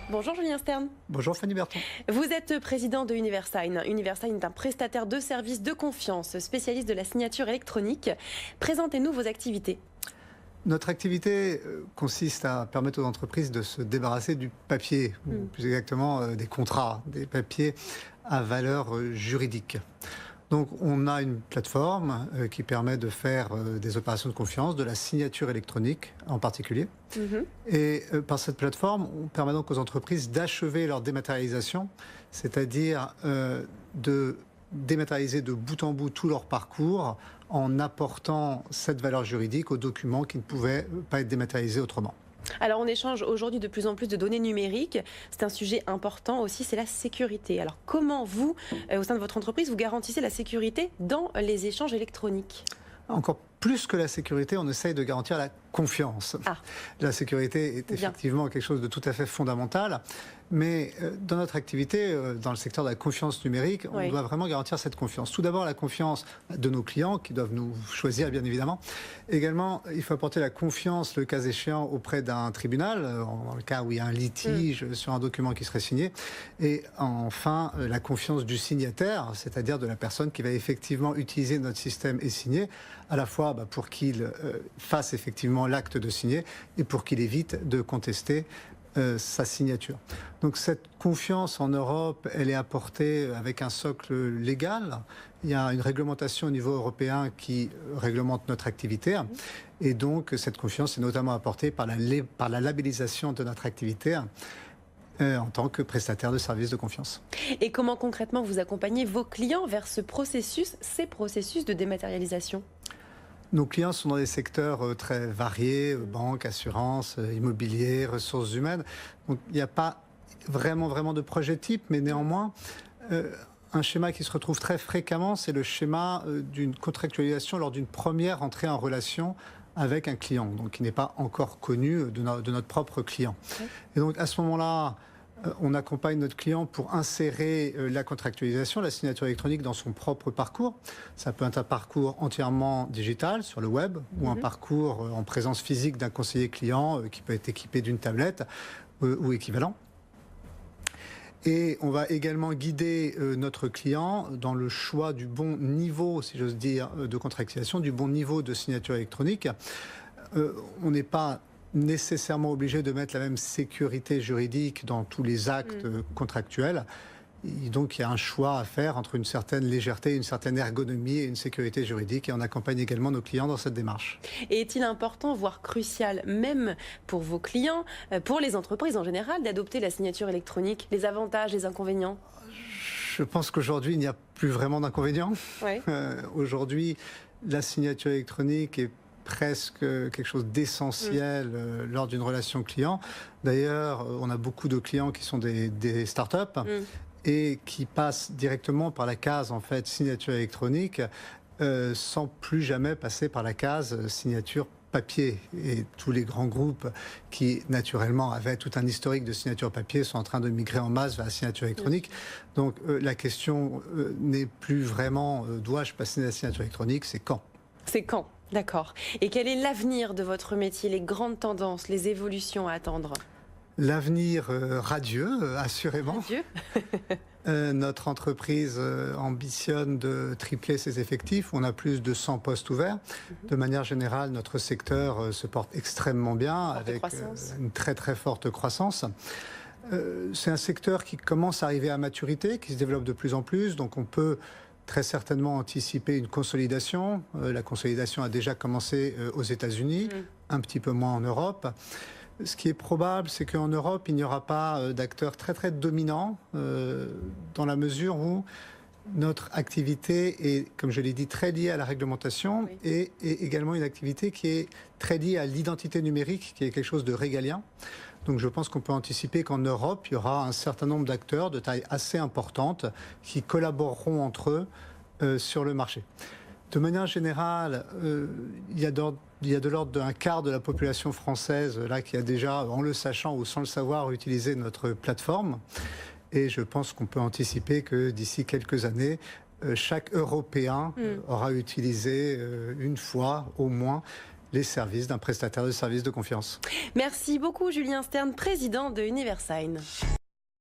Bonjour Julien Stern. Bonjour Fanny Berton. Vous êtes président de Universign. Universign est un prestataire de services de confiance, spécialiste de la signature électronique. Présentez-nous vos activités. Notre activité consiste à permettre aux entreprises de se débarrasser du papier, ou plus exactement des contrats, des papiers à valeur juridique. Donc on a une plateforme qui permet de faire des opérations de confiance, de la signature électronique en particulier. Et par cette plateforme, on permet donc aux entreprises d'achever leur dématérialisation, c'est-à-dire de dématérialiser de bout en bout tout leur parcours en apportant cette valeur juridique aux documents qui ne pouvaient pas être dématérialisés autrement. Alors on échange aujourd'hui de plus en plus de données numériques. C'est un sujet important aussi, c'est la sécurité. Alors comment vous, au sein de votre entreprise, vous garantissez la sécurité dans les échanges électroniques ? Encore plus que la sécurité, on essaye de garantir la confiance. La sécurité est effectivement quelque chose de tout à fait fondamental, mais dans notre activité, dans le secteur de la confiance numérique, on doit vraiment garantir cette confiance. Tout d'abord, la confiance de nos clients qui doivent nous choisir, bien évidemment. Également, il faut apporter la confiance, le cas échéant, auprès d'un tribunal, dans le cas où il y a un litige sur un document qui serait signé. Et enfin, la confiance du signataire, c'est-à-dire de la personne qui va effectivement utiliser notre système et signer, à la fois pour qu'il fasse effectivement l'acte de signer et pour qu'il évite de contester sa signature. Donc cette confiance en Europe, elle est apportée avec un socle légal. Il y a une réglementation au niveau européen qui réglemente notre activité. Et donc cette confiance est notamment apportée par la labellisation de notre activité en tant que prestataire de services de confiance. Et comment concrètement vous accompagnez vos clients vers ces processus de dématérialisation ? Nos clients sont dans des secteurs très variés, banque, assurance, immobilier, ressources humaines. Donc il n'y a pas vraiment de projet type, mais néanmoins, un schéma qui se retrouve très fréquemment, c'est le schéma d'une contractualisation lors d'une première entrée en relation avec un client, donc qui n'est pas encore connu de notre propre client. Et donc à ce moment-là, on accompagne notre client pour insérer la contractualisation, la signature électronique dans son propre parcours. Ça peut être un parcours entièrement digital sur le web ou un parcours en présence physique d'un conseiller client qui peut être équipé d'une tablette ou équivalent. Et on va également guider notre client dans le choix du bon niveau, si j'ose dire, de contractualisation, du bon niveau de signature électronique. On n'est pas nécessairement obligé de mettre la même sécurité juridique dans tous les actes contractuels. Et donc il y a un choix à faire entre une certaine légèreté, une certaine ergonomie et une sécurité juridique. Et on accompagne également nos clients dans cette démarche. Et est-il important, voire crucial, même pour vos clients, pour les entreprises en général, d'adopter la signature électronique? Les avantages, les inconvénients? Je pense qu'aujourd'hui, il n'y a plus vraiment d'inconvénients. Aujourd'hui, la signature électronique est presque quelque chose d'essentiel lors d'une relation client. D'ailleurs, on a beaucoup de clients qui sont des startups et qui passent directement par la case en fait signature électronique sans plus jamais passer par la case signature papier. Et tous les grands groupes qui naturellement avaient tout un historique de signature papier sont en train de migrer en masse vers la signature électronique. Donc la question n'est plus vraiment dois-je passer à la signature électronique, c'est quand. C'est quand. D'accord. Et quel est l'avenir de votre métier, les grandes tendances, les évolutions à attendre? L'avenir radieux, assurément. Radieux. Notre entreprise ambitionne de tripler ses effectifs. On a plus de 100 postes ouverts. De manière générale, notre secteur se porte extrêmement bien, avec une très forte croissance. C'est un secteur qui commence à arriver à maturité, qui se développe de plus en plus. Donc on peut très certainement anticiper une consolidation. La consolidation a déjà commencé aux États-Unis, un petit peu moins en Europe. Ce qui est probable, c'est qu'en Europe, il n'y aura pas d'acteurs très dominants, dans la mesure où notre activité est, comme je l'ai dit, très liée à la réglementation et également une activité qui est très liée à l'identité numérique, qui est quelque chose de régalien. Donc je pense qu'on peut anticiper qu'en Europe, il y aura un certain nombre d'acteurs de taille assez importante qui collaboreront entre eux sur le marché. De manière générale, il y a de l'ordre d'un quart de la population française là, qui a déjà, en le sachant ou sans le savoir, utilisé notre plateforme. Et je pense qu'on peut anticiper que d'ici quelques années, chaque Européen aura utilisé une fois au moins les services d'un prestataire de services de confiance. Merci beaucoup Julien Stern, président de Universign.